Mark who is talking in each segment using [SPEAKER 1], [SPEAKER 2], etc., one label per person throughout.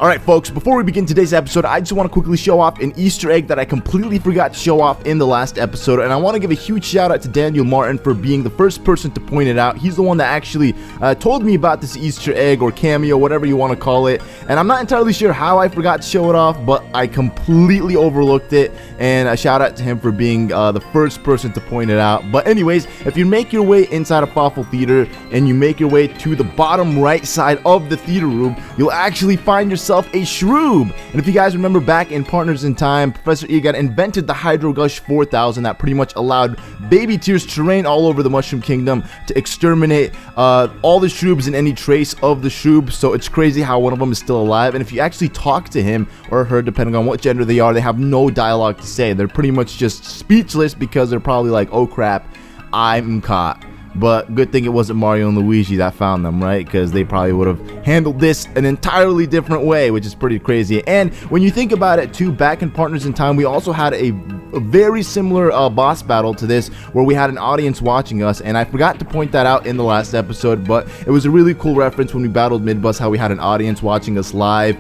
[SPEAKER 1] Alright folks, before we begin today's episode, I just want to quickly show off an Easter egg that I completely forgot to show off in the last episode, and I want to give a huge shout out to Daniel Martin for being the first person to point it out. He's the one that actually told me about this Easter egg or cameo, whatever you want to call it, and I'm not entirely sure how I forgot to show it off, but I completely overlooked it, and a shout out to him for being the first person to point it out. But anyways, if you make your way inside of Fawful Theater and you make your way to the bottom right side of the theater room, you'll actually find yourself a shroob. And if you guys remember back in Partners in Time, Professor Egon invented the Hydro Gush 4000 that pretty much allowed baby tears to rain all over the Mushroom Kingdom to exterminate all the shroobs and any trace of the shroob. So it's crazy how one of them is still alive, and if you actually talk to him or her, depending on what gender they are, they have no dialogue to say. They're pretty much just speechless because they're probably like, oh crap, I'm caught. But good thing it wasn't Mario and Luigi that found them, right? Because they probably would have handled this an entirely different way, which is pretty crazy. And when you think about it too, back in Partners in Time, we also had a very similar boss battle to this, where we had an audience watching us, and I forgot to point that out in the last episode, but it was a really cool reference when we battled Midbus, how we had an audience watching us live.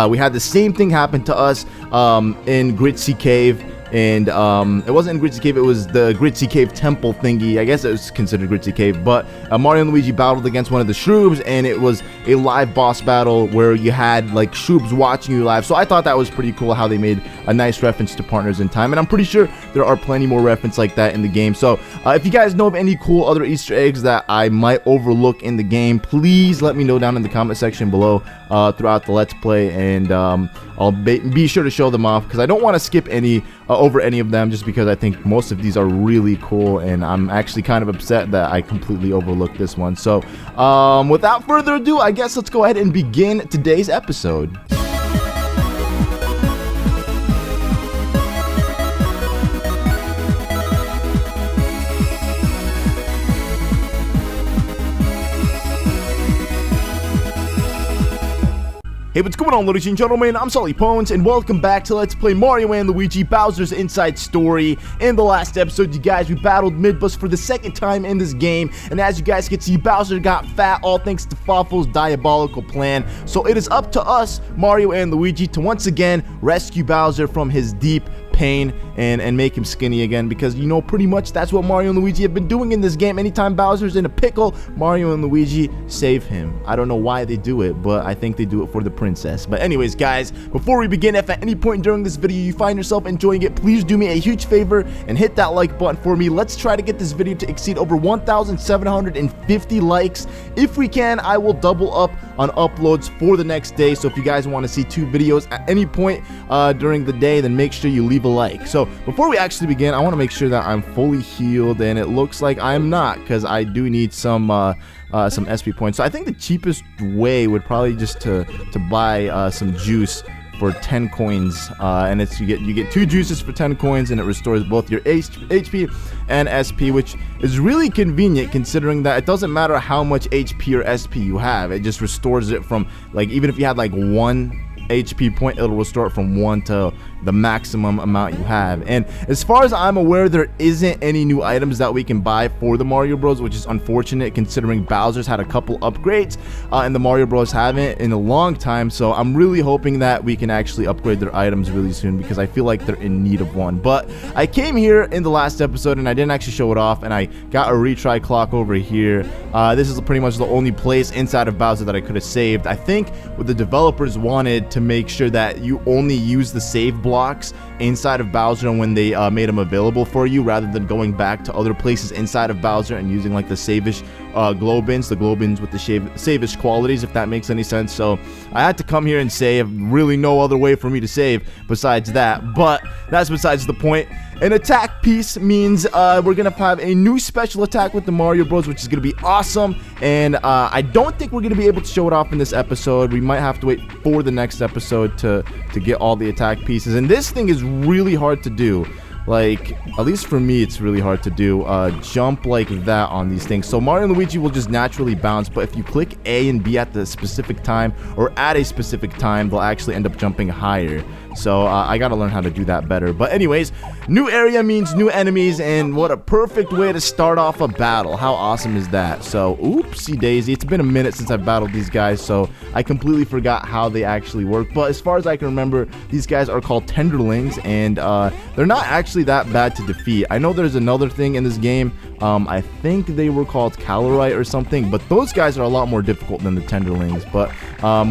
[SPEAKER 1] We had the same thing happen to us in Gritsy Cave. And it wasn't in Gritsy Cave, it was the Gritsy Cave temple thingy. I guess it was considered Gritsy Cave, but Mario and Luigi battled against one of the shroobs, and it was a live boss battle where you had like shroobs watching you live. So I thought that was pretty cool how they made a nice reference to Partners in Time, and I'm pretty sure there are plenty more references like that in the game. So if you guys know of any cool other Easter eggs that I might overlook in the game, please let me know down in the comment section below throughout the Let's Play, and I'll be sure to show them off, because I don't want to skip any over any of them, just because I think most of these are really cool, and I'm actually kind of upset that I completely overlooked this one. So without further ado, I guess let's go ahead and begin today's episode. Hey, what's going on, ladies and gentlemen? I'm Sully Pones, and welcome back to Let's Play Mario and Luigi Bowser's Inside Story. In the last episode, you guys, we battled Midbus for the second time in this game, and as you guys can see, Bowser got fat, all thanks to Fawful's diabolical plan. So it is up to us, Mario and Luigi, to once again rescue Bowser from his deep pain and make him skinny again, because you know, pretty much that's what Mario and Luigi have been doing in this game. Anytime Bowser's in a pickle, Mario and Luigi save him. I don't know why they do it, but I think they do it for the princess. But anyways, guys, before we begin, if at any point during this video you find yourself enjoying it, please do me a huge favor and hit that like button for me. Let's try to get this video to exceed over 1,750 likes. If we can, I will double up on uploads for the next day. So if you guys want to see 2 videos at any point during the day, then make sure you leave a like. So before we actually begin, I want to make sure that I'm fully healed, and it looks like I'm not, because I do need some SP points. So I think the cheapest way would probably just to buy some juice for 10 coins, and it's you get 2 juices for 10 coins, and it restores both your HP and SP, which is really convenient considering that it doesn't matter how much HP or SP you have. It just restores it from, like, even if you had like 1 HP point, it'll restore it from 1 to the maximum amount you have. And as far as I'm aware, there isn't any new items that we can buy for the Mario Bros, which is unfortunate considering Bowser's had a couple upgrades and the Mario Bros haven't in a long time. So I'm really hoping that we can actually upgrade their items really soon, because I feel like they're in need of one. But I came here in the last episode and I didn't actually show it off, and I got a retry clock over here. This is pretty much the only place inside of Bowser that I could have saved. I think what the developers wanted to make sure that you only use the save blocks inside of Bowser when they made them available for you, rather than going back to other places inside of Bowser and using like the save-ish glow bins with the save-ish qualities, if that makes any sense. So I had to come here and save. Really no other way for me to save besides that, but that's besides the point. An attack piece means we're gonna have a new special attack with the Mario Bros, which is gonna be awesome, and I don't think we're gonna be able to show it off in this episode. We might have to wait for the next episode to get all the attack pieces, and this thing is really hard to do. like, at least for me, it's really hard to do, jump like that on these things. So Mario and Luigi will just naturally bounce, but if you click A and B at the specific time, or at a specific time, they'll actually end up jumping higher. So I gotta learn how to do that better. But anyways, new area means new enemies, and what a perfect way to start off a battle. How awesome is that? So, oopsie daisy, it's been a minute since I've battled these guys, so I completely forgot how they actually work. But as far as I can remember, these guys are called tenderlings, and they're not actually that bad to defeat. I know there's another thing in this game, I think they were called Calorite or something, but those guys are a lot more difficult than the tenderlings. But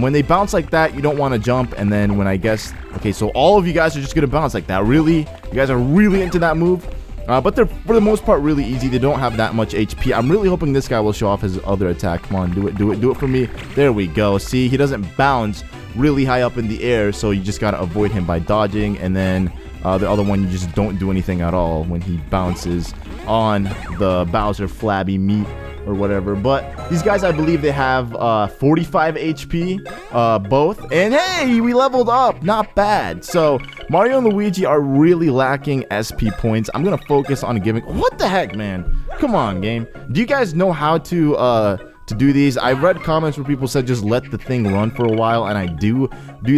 [SPEAKER 1] when they bounce like that, you don't want to jump, and then when I guess, okay, so all of you guys are just gonna bounce like that. Really? You guys are really into that move? But they're, for the most part, really easy. They don't have that much HP. I'm really hoping this guy will show off his other attack. Come on, do it for me. There we go. See, he doesn't bounce really high up in the air, so you just gotta avoid him by dodging, and then the other one, you just don't do anything at all when he bounces on the Bowser flabby meat or whatever. But these guys, I believe they have 45 HP both, and hey, we leveled up, not bad. So Mario and Luigi are really lacking SP points. I'm gonna focus on giving, what the heck, man, come on, game. Do you guys know how to do these? I've read comments where people said just let the thing run for a while, and I do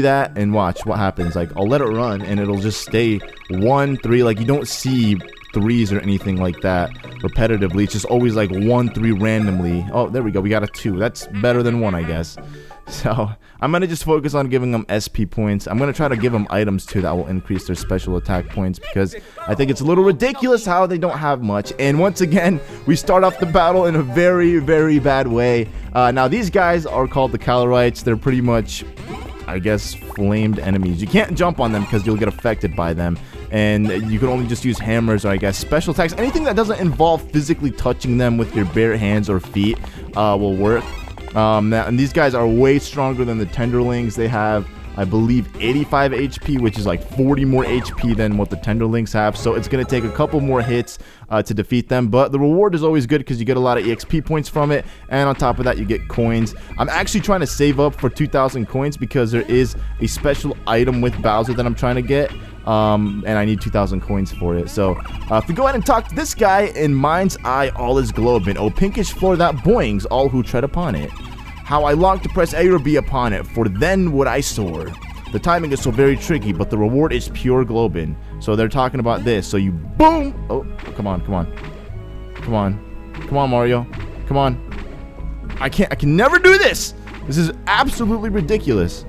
[SPEAKER 1] that, and watch what happens. Like, I'll let it run and it'll just stay 1, 3, like you don't see threes or anything like that repetitively. It's just always like 1, 3 randomly. Oh, there we go, we got a 2. That's better than 1, I guess. So I'm gonna just focus on giving them SP points. I'm gonna try to give them items too that will increase their special attack points, because I think it's a little ridiculous how they don't have much. And once again, we start off the battle in a very, very bad way. Now these guys are called the Calorites. They're pretty much, I guess, flamed enemies. You can't jump on them because you'll get affected by them, and you can only just use hammers or, I guess, special attacks. Anything that doesn't involve physically touching them with your bare hands or feet will work. And these guys are way stronger than the tenderlings. They have, I believe, 85 HP, which is like 40 more HP than what the tenderlings have. So it's going to take a couple more hits to defeat them. But the reward is always good because you get a lot of EXP points from it. And on top of that, you get coins. I'm actually trying to save up for 2,000 coins because there is a special item with Bowser that I'm trying to get. And I need 2,000 coins for it. So if we go ahead and talk to this guy, in mind's eye all is globin', oh pinkish floor that boings all who tread upon it. How I long to press A or B upon it, for then would I soar. The timing is so very tricky, but the reward is pure globin'. So they're talking about this. So you boom. Oh, come on, Mario, come on. I can never do this. This is absolutely ridiculous.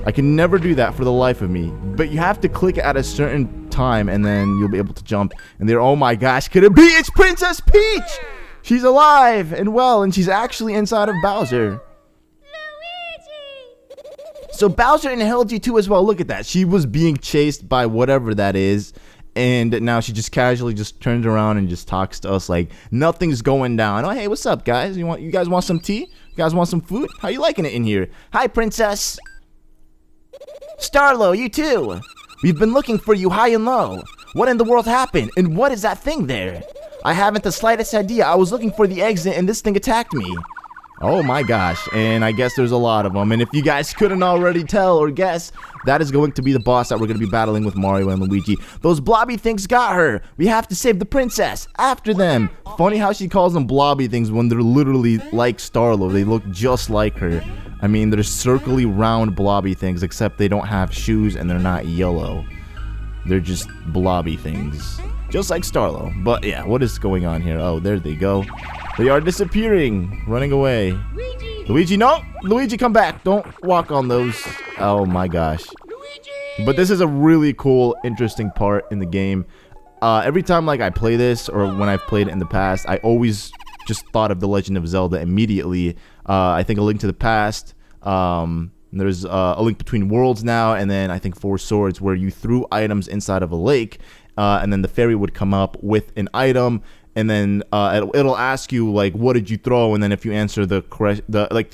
[SPEAKER 1] I can never do that for the life of me. But you have to click at a certain time, and then you'll be able to jump. And there, oh my gosh, could it be? It's Princess Peach! She's alive and well, and she's actually inside of Bowser. Luigi! So Bowser inhaled you too as well. Look at that. She was being chased by whatever that is. And now she just casually just turns around and just talks to us like nothing's going down. Oh, hey, what's up, guys? You guys want some tea? You guys want some food? How you liking it in here? Hi, Princess. Starlo, you too. We've been looking for you high and low. What in the world happened? And what is that thing there? I haven't the slightest idea. I was looking for the exit and this thing attacked me. Oh my gosh, and I guess there's a lot of them. And if you guys couldn't already tell or guess, that is going to be the boss that we're going to be battling with Mario and Luigi. Those blobby things got her. We have to save the princess. After them. Funny how she calls them blobby things when they're literally like Starlo. They look just like her. I mean, they're circly round blobby things, except they don't have shoes and they're not yellow. They're just blobby things. Just like Starlo. But yeah, what is going on here? Oh, there they go. They are disappearing. Running away. Luigi, no! Luigi, come back. Don't walk on those. Oh my gosh. Luigi! But this is a really cool, interesting part in the game. Every time like I play this, or when I've played it in the past, I always just thought of The Legend of Zelda immediately. I think A Link to the Past. There's A Link Between Worlds now, and then I think Four Swords, where you threw items inside of a lake, and then the fairy would come up with an item, and then it'll ask you like, what did you throw? And then if you answer the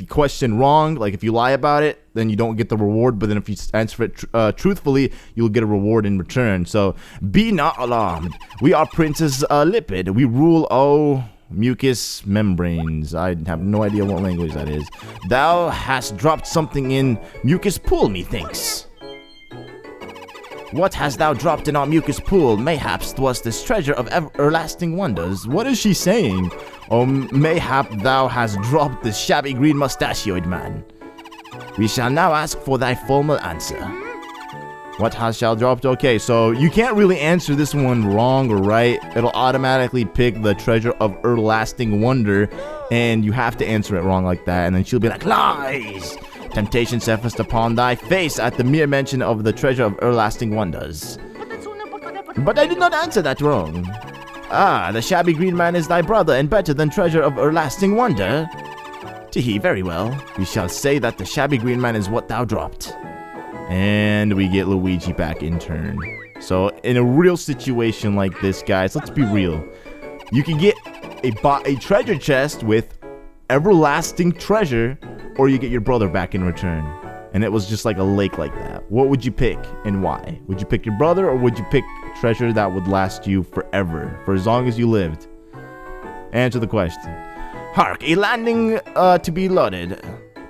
[SPEAKER 1] question wrong, like if you lie about it, then you don't get the reward. But then if you answer it truthfully, you'll get a reward in return. So be not alarmed. We are Princess Lipid. We rule mucous membranes. I have no idea what language that is. Thou hast dropped something in mucus pool, methinks.
[SPEAKER 2] What hast thou dropped in our mucus pool? Mayhaps 'twas this treasure of everlasting wonders.
[SPEAKER 1] What is she saying?
[SPEAKER 2] Or mayhap thou hast dropped this shabby green mustachioed man. We shall now ask for thy formal answer.
[SPEAKER 1] What hast thou dropped? Okay, so you can't really answer this one wrong or right. It'll automatically pick the treasure of everlasting wonder, and you have to answer it wrong like that, and then she'll be like, lies! Temptation surfaced upon thy face at the mere mention of the treasure of everlasting wonders.
[SPEAKER 2] But I did not answer that wrong. Ah, the shabby green man is thy brother, and better than treasure of everlasting wonder. Tee, very well. We shall say that the shabby green man is what thou dropped.
[SPEAKER 1] And we get Luigi back in turn. So in a real situation like this, guys, let's be real. You can get a treasure chest with everlasting treasure, or you get your brother back in return. And it was just like a lake like that. What would you pick and why? Would you pick your brother, or would you pick treasure that would last you forever, for as long as you lived? Answer the question.
[SPEAKER 2] Hark, a landing to be lauded.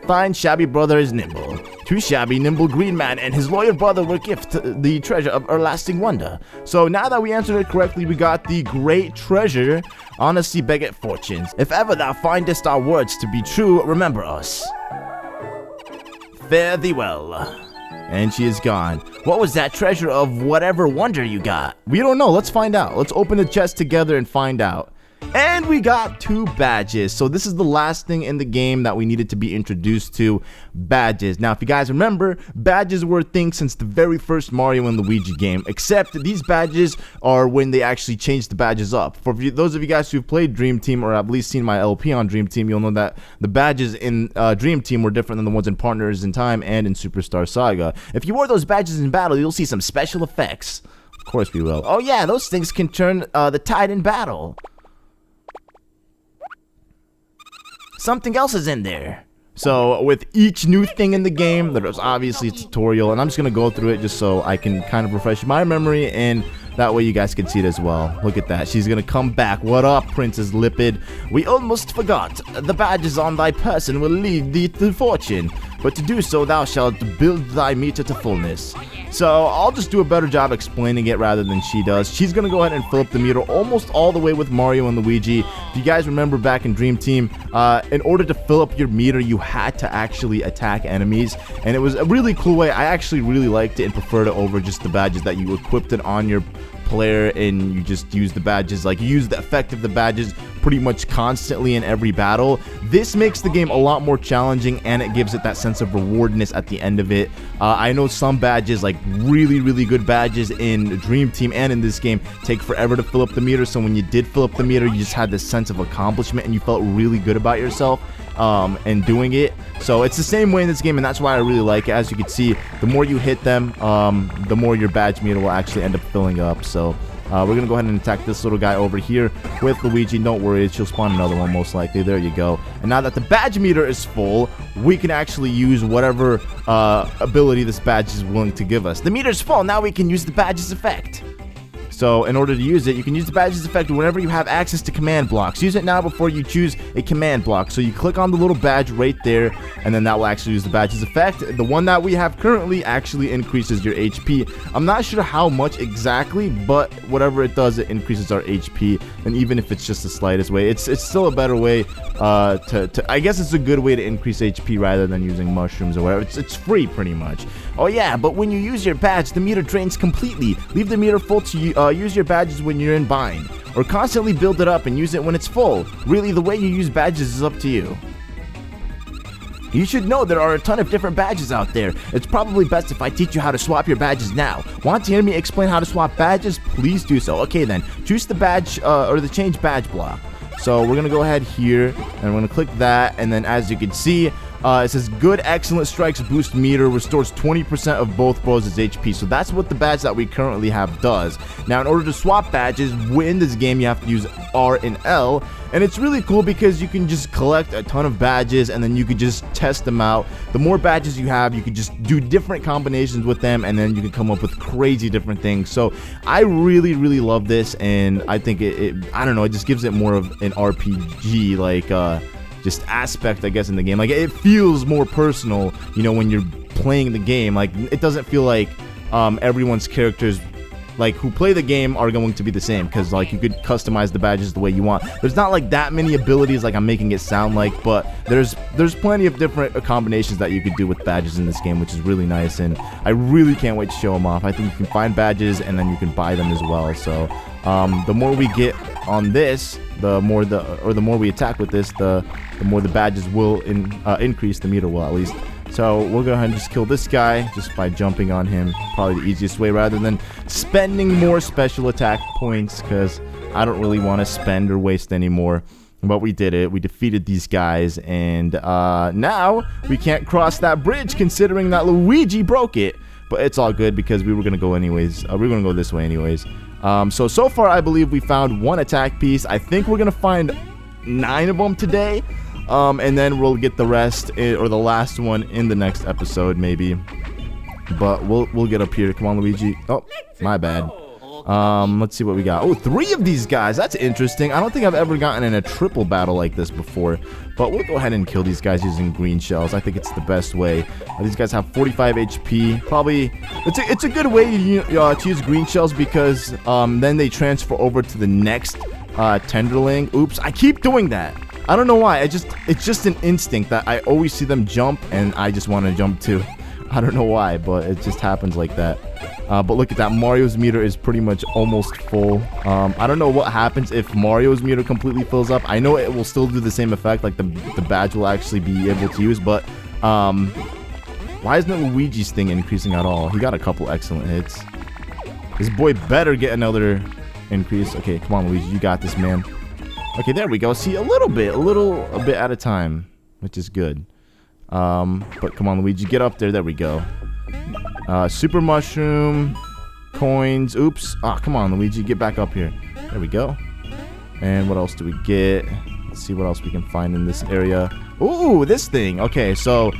[SPEAKER 2] Fine shabby brother is nimble. Too shabby nimble green man and his loyal brother will gift the treasure of everlasting wonder.
[SPEAKER 1] So now that we answered it correctly, we got the great treasure.
[SPEAKER 2] Honesty beget fortunes. If ever thou findest our words to be true, remember us. Fare thee well.
[SPEAKER 1] And she is gone.
[SPEAKER 2] What was that treasure of whatever wonder you got?
[SPEAKER 1] We don't know. Let's find out. Let's open the chest together and find out. And we got 2 badges. So this is the last thing in the game that we needed to be introduced to, badges. Now, if you guys remember, badges were a thing since the very first Mario and Luigi game, except these badges are when they actually changed the badges up. For those of you guys who've played Dream Team, or at least seen my LP on Dream Team, you'll know that the badges in Dream Team were different than the ones in Partners in Time and in Superstar Saga. If you wore those badges in battle, you'll see some special effects. Of course we will.
[SPEAKER 2] Oh yeah, those things can turn the tide in battle. Something else is in there.
[SPEAKER 1] So with each new thing in the game, there's obviously a tutorial, and I'm just going to go through it just so I can kind of refresh my memory, and that way you guys can see it as well. Look at that. She's going to come back. What up, Princess Lipid?
[SPEAKER 2] We almost forgot. The badges on thy person will lead thee to fortune, but to do so thou shalt build thy meter to fullness.
[SPEAKER 1] So I'll just do a better job explaining it rather than she does. She's going to go ahead and fill up the meter almost all the way with Mario and Luigi. If you guys remember back in Dream Team, in order to fill up your meter, you had to actually attack enemies. And it was a really cool way. I actually really liked it and preferred it over just the badges that you equipped it on your player, and you just use the badges, like you use the effect of the badges pretty much constantly in every battle. This makes the game a lot more challenging, and it gives it that sense of rewardness at the end of it. I know some badges, like really good badges in Dream Team and in this game, take forever to fill up the meter, so when you did fill up the meter, you just had this sense of accomplishment and you felt really good about yourself and doing it. So it's the same way in this game, and that's why I really like it. As you can see, the more you hit them, the more your badge meter will actually end up filling up. So we're going to go ahead and attack this little guy over here with Luigi. Don't worry, she'll spawn another one most likely. There you go. And now that the badge meter is full, we can actually use whatever ability this badge is willing to give us.
[SPEAKER 2] The meter's full, now we can use the badge's effect.
[SPEAKER 1] So in order to use it, you can use the badge's effect whenever you have access to command blocks. Use it now before you choose a command block. So you click on the little badge right there, and then that will actually use the badge's effect. The one that we have currently actually increases your HP. I'm not sure how much exactly, but whatever it does, it increases our HP. And even if it's just the slightest way, it's still a better way I guess it's a good way to increase HP rather than using mushrooms or whatever. It's free pretty much.
[SPEAKER 2] Oh yeah, but when you use your badge, the meter drains completely. Leave the meter full to use your badges when you're in bind, or constantly build it up and use it when it's full. Really, the way you use badges is up to you. You should know there are a ton of different badges out there. It's probably best if I teach you how to swap your badges now. Want to hear me explain how to swap badges? Please do so. Okay then, choose the badge or the change badge block. So we're gonna go ahead here and we're gonna click that, and then as you can see, it says good excellent strikes boost meter, restores 20% of both bros' HP. So that's what the badge that we currently have does. Now in order to swap badges in this game, you have to use R and L, and it's really cool because you can just collect a ton of badges and then you can just test them out. The more badges you have, you can just do different combinations with them, and then you can come up with crazy different things. So I really love this, and I think I don't know, it just gives it more of an RPG like just aspect, I guess, in the game. Like, it feels more personal, you know, when you're playing the game. Like, it doesn't feel like
[SPEAKER 1] everyone's characters, like, who play the game are going to be the same, because, like, you could customize the badges the way you want. There's not, like, that many abilities like I'm making it sound like, but there's plenty of different combinations that you could do with badges in this game, which is really nice, and I really can't wait to show them off. I think you can find badges, and then you can buy them as well, so the more we get on this, the more we attack with this, the more the badges will increase, the meter will at least. So we'll go ahead and just kill this guy just by jumping on him. Probably the easiest way rather than spending more special attack points, because I don't really want to spend or waste any more. But we did it. We defeated these guys, and now we can't cross that bridge considering that Luigi broke it. But it's all good because we were going to go anyways. We were going to go this way anyways. So far I believe we found 1 attack piece. I think we're going to find 9 of them today. And then we'll get the rest, or the last one in the next episode, maybe. But we'll get up here. Come on, Luigi. Oh, my bad. Let's see what we got. Oh, 3 of these guys. That's interesting. I don't think I've ever gotten in a triple battle like this before. But we'll go ahead and kill these guys using green shells. I think it's the best way. These guys have 45 HP. Probably, it's a good way to use green shells, because then they transfer over to the next tenderling. Oops, I keep doing that. I don't know why. It's just an instinct that I always see them jump, and I just want to jump too. I don't know why, but it just happens like that. But look at that. Mario's meter is pretty much almost full. I don't know what happens if Mario's meter completely fills up. I know it will still do the same effect, like the badge will actually be able to use, but why isn't it Luigi's thing increasing at all? He got a couple excellent hits. This boy better get another increase. Okay, come on, Luigi. You got this, man. Okay, there we go. See, a little bit at a time, which is good. But come on, Luigi, get up there. There we go. Super mushroom, coins. Oops. Ah, come on, Luigi, get back up here. There we go. And what else do we get? Let's see what else we can find in this area. Ooh, this thing. Okay, so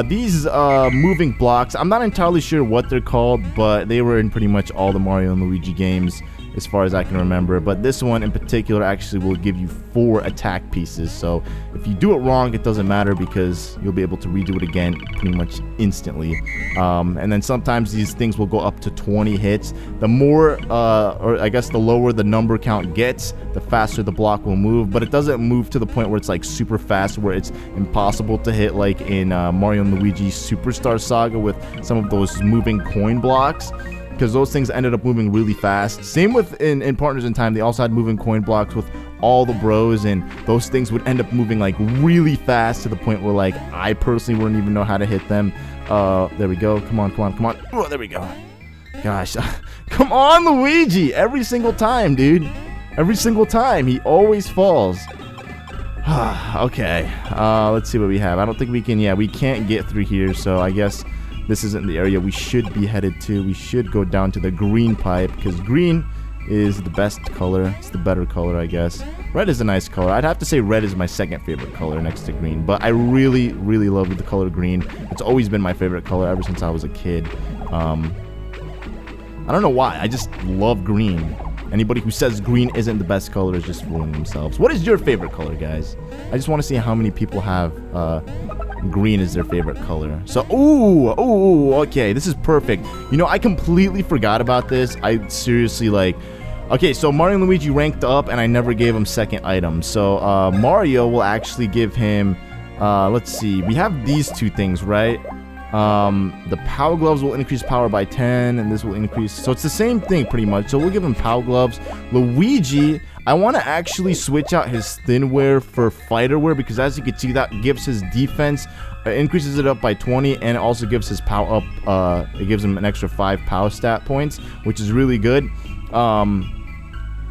[SPEAKER 1] these moving blocks, I'm not entirely sure what they're called, but they were in pretty much all the Mario and Luigi games as far as I can remember. But this one in particular actually will give you 4 attack pieces. So if you do it wrong, it doesn't matter, because you'll be able to redo it again pretty much instantly. And then sometimes these things will go up to 20 hits. The more, or I guess the lower the number count gets, the faster the block will move. But it doesn't move to the point where it's like super fast, where it's impossible to hit, like in Mario and Luigi Superstar Saga with some of those moving coin blocks, because those things ended up moving really fast. Same with in Partners in Time, they also had moving coin blocks with all the bros, and those things would end up moving like really fast to the point where like I personally wouldn't even know how to hit them. There we go. Come on. Oh, there we go. Gosh. Come on, Luigi. Every single time, dude. Every single time. He always falls. Okay. Let's see what we have. I don't think we can. Yeah, we can't get through here, so I guess this isn't the area we should be headed to. We should go down to the green pipe, because green is the best color. It's the better color, I guess. Red is a nice color. I'd have to say red is my second favorite color next to green, but I really, really love the color green. It's always been my favorite color ever since I was a kid. I don't know why. I just love green. Anybody who says green isn't the best color is just fooling themselves. What is your favorite color, guys? I just want to see how many people have green as their favorite color. So, ooh, okay, this is perfect. You know, I completely forgot about this. I seriously, like, okay, so Mario and Luigi ranked up, and I never gave him second items. So, Mario will actually give him, let's see, we have these 2 things, right? The Power Gloves will increase power by 10, and this will increase, so it's the same thing pretty much. So we'll give him Power Gloves. Luigi, I want to actually switch out his Thin Wear for Fighter Wear, because as you can see, that gives his defense, increases it up by 20, and it also gives his power up, it gives him an extra 5 power stat points, which is really good.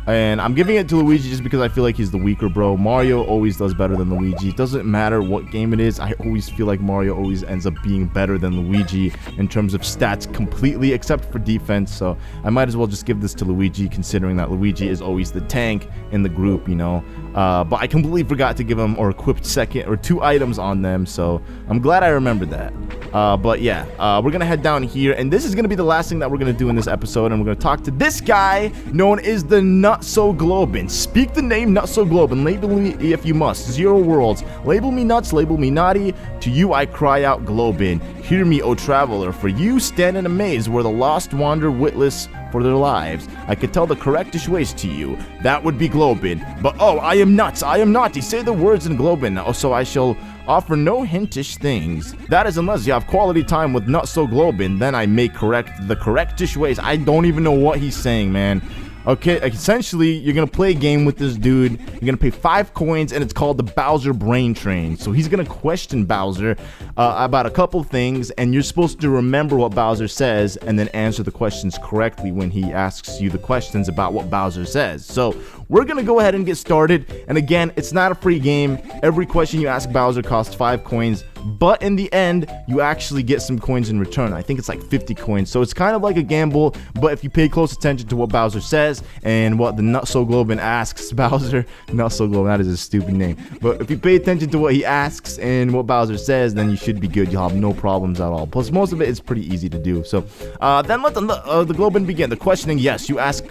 [SPEAKER 1] And I'm giving it to Luigi just because I feel like he's the weaker bro. Mario always does better than Luigi. It doesn't matter what game it is. I always feel like Mario always ends up being better than Luigi in terms of stats completely, except for defense. So I might as well just give this to Luigi, considering that Luigi is always the tank in the group, you know. But I completely forgot to give him or equipped second or 2 items on them. So I'm glad I remembered that. But yeah, we're going to head down here. And this is going to be the last thing that we're going to do in this episode. And we're going to talk to this guy known as the Nut Not So Globin. Speak the name Not So Globin. Label me if you must. 0 worlds. Label me nuts, label me naughty. To you I cry out Globin. Hear me, O traveler. For you stand in a maze where the lost wander witless for their lives. I could tell the correctish ways to you. That would be Globin. But oh, I am nuts. I am naughty. Say the words in Globin. Oh, so I shall offer no hintish things. That is unless you have quality time with Not So Globin. Then I may correct the correctish ways. I don't even know what he's saying, man. Okay, essentially, you're gonna play a game with this dude. You're gonna pay 5 coins, and it's called the Bowser Brain Train. So he's gonna question Bowser about a couple things, and you're supposed to remember what Bowser says, and then answer the questions correctly when he asks you the questions about what Bowser says. So we're gonna go ahead and get started. And again, it's not a free game. Every question you ask Bowser costs 5 coins. But in the end, you actually get some coins in return. I think it's like 50 coins. So it's kind of like a gamble, but if you pay close attention to what Bowser says and what the Not So Globin asks Bowser, Not So Globin, that is a stupid name. But if you pay attention to what he asks and what Bowser says, then you should be good. You'll have no problems at all. Plus, most of it is pretty easy to do. So then let the Globin begin. The questioning, yes, you ask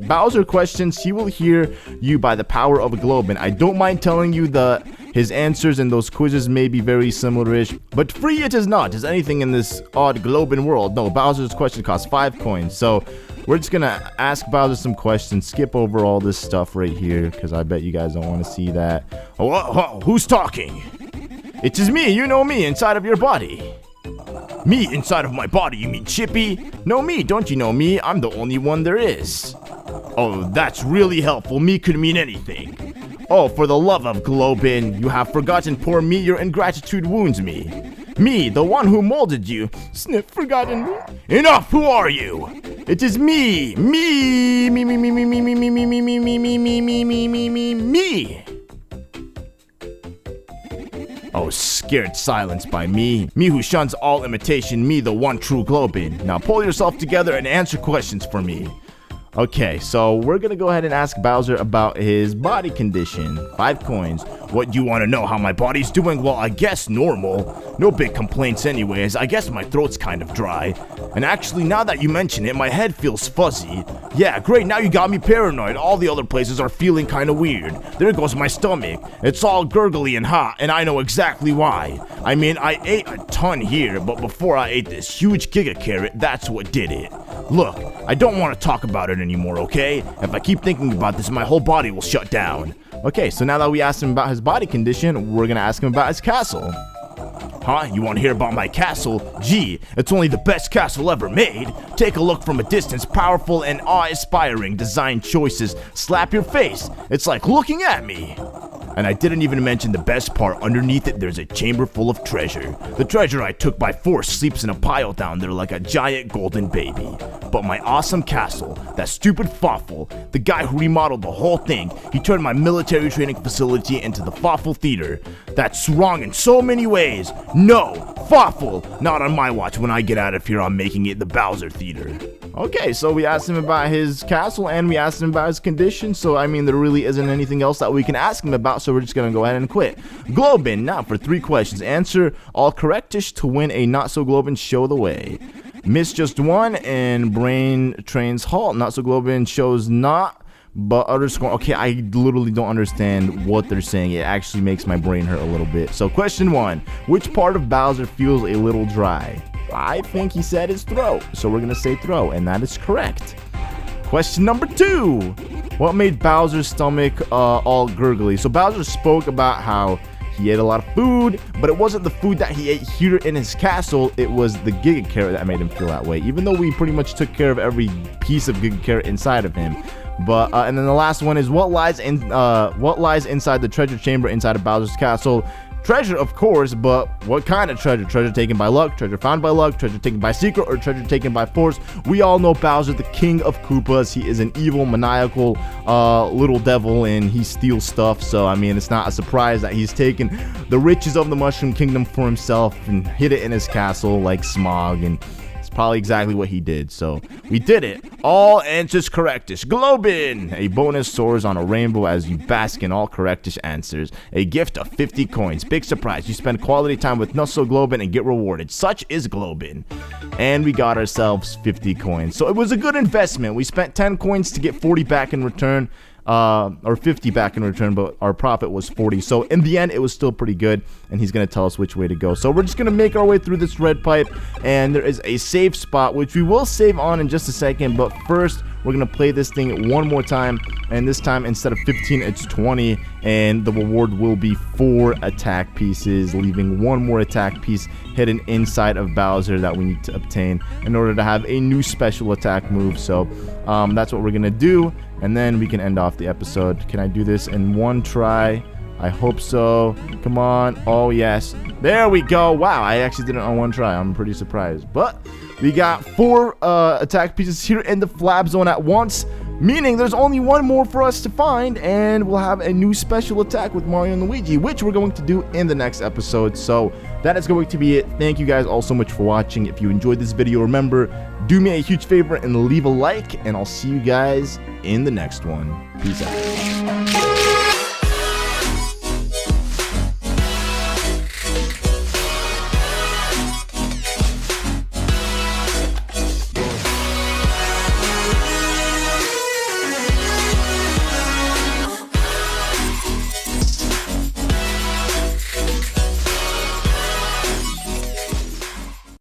[SPEAKER 1] Bowser questions, he will hear you by the power of a Globin. I don't mind telling you his answers in those quizzes may be very similar-ish, but free it is not. Is anything in this odd Globin world? No, Bowser's question costs 5 coins. So we're just gonna ask Bowser some questions, skip over all this stuff right here, because I bet you guys don't want to see that. Oh, who's talking? It is me, you know me, inside of your body. Me inside of my body, you mean Chippy? No, me, don't you know me? I'm the only one there is. Oh, that's really helpful. Me could mean anything. Oh, for the love of Globin, you have forgotten poor me, your ingratitude wounds me. Me, the one who molded you. Sniff, forgotten me. Enough, who are you? It is me. Me. Oh, scared silence by me. Me who shuns all imitation, me the one true Globin. Now pull yourself together and answer questions for me. Okay, so we're gonna go ahead and ask Bowser about his body condition. 5 coins. What, you wanna know how my body's doing? Well, I guess normal. No big complaints anyways. I guess my throat's kind of dry. And actually, now that you mention it, my head feels fuzzy. Yeah, great, now you got me paranoid. All the other places are feeling kinda weird. There goes my stomach. It's all gurgly and hot, and I know exactly why. I mean, I ate a ton here, but before I ate this huge Giga Carrot, that's what did it. Look, I don't want to talk about it anymore, okay? If I keep thinking about this, my whole body will shut down. Okay, so now that we asked him about his body condition, we're gonna ask him about his castle. Huh? You want to hear about my castle? Gee, it's only the best castle ever made. Take a look from a distance, powerful and awe-inspiring design choices slap your face. It's like looking at me. And I didn't even mention the best part. Underneath it, there's a chamber full of treasure. The treasure I took by force sleeps in a pile down there like a giant golden baby. But my awesome castle, that stupid Fawful, the guy who remodeled the whole thing, he turned my military training facility into the Fawful Theater. That's wrong in so many ways. No, Fawful, not on my watch. When I get out of here, I'm making it the Bowser Theater. Okay, so we asked him about his castle and we asked him about his condition. So, I mean, there really isn't anything else that we can ask him about. So we're just gonna go ahead and quit. Globin, now for 3 questions. Answer all correctish to win a Not So Globin show the way. Miss just 1 and brain trains halt. Not So Globin shows not, but underscore. Okay, I literally don't understand what they're saying. It actually makes my brain hurt a little bit. So question 1, which part of Bowser feels a little dry? I think he said his throat. So we're gonna say throat, and that is correct. Question number 2. What made Bowser's stomach all gurgly? So Bowser spoke about how he ate a lot of food, but it wasn't the food that he ate here in his castle. It was the Giga Carrot that made him feel that way, even though we pretty much took care of every piece of Giga Carrot inside of him. But and then the last one is what lies inside the treasure chamber inside of Bowser's castle? Treasure, of course, but what kind of treasure? Treasure taken by luck, treasure found by luck, treasure taken by secret, or treasure taken by force? We all know Bowser, the king of Koopas. He is an evil, maniacal little devil, and he steals stuff. So, I mean, it's not a surprise that he's taken the riches of the Mushroom Kingdom for himself and hid it in his castle like Smog, and probably exactly what he did. So we did it. All answers correctish. Globin! A bonus soars on a rainbow as you bask in all correctish answers. A gift of 50 coins. Big surprise. You spend quality time with Nusso Globin and get rewarded. Such is Globin. And we got ourselves 50 coins. So it was a good investment. We spent 10 coins to get 40 back in return. Or 50 back in return, but our profit was 40. So in the end, it was still pretty good, and he's gonna tell us which way to go. So we're just gonna make our way through this red pipe, and there is a save spot which we will save on in just a second. But first, we're gonna play this thing one more time, and this time instead of 15, it's 20, and the reward will be 4 attack pieces, leaving 1 more attack piece hidden inside of Bowser that we need to obtain in order to have a new special attack move. So that's what we're gonna do, and then we can end off the episode. Can I do this in one try? I hope so. Come on. Oh, yes. There we go. Wow, I actually did it on one try. I'm pretty surprised. But we got 4 attack pieces here in the Flab zone at once, meaning there's only 1 more for us to find, and we'll have a new special attack with Mario and Luigi, which we're going to do in the next episode. So that is going to be it. Thank you guys all so much for watching. If you enjoyed this video, remember, do me a huge favor and leave a like, and I'll see you guys in the next one. Peace out.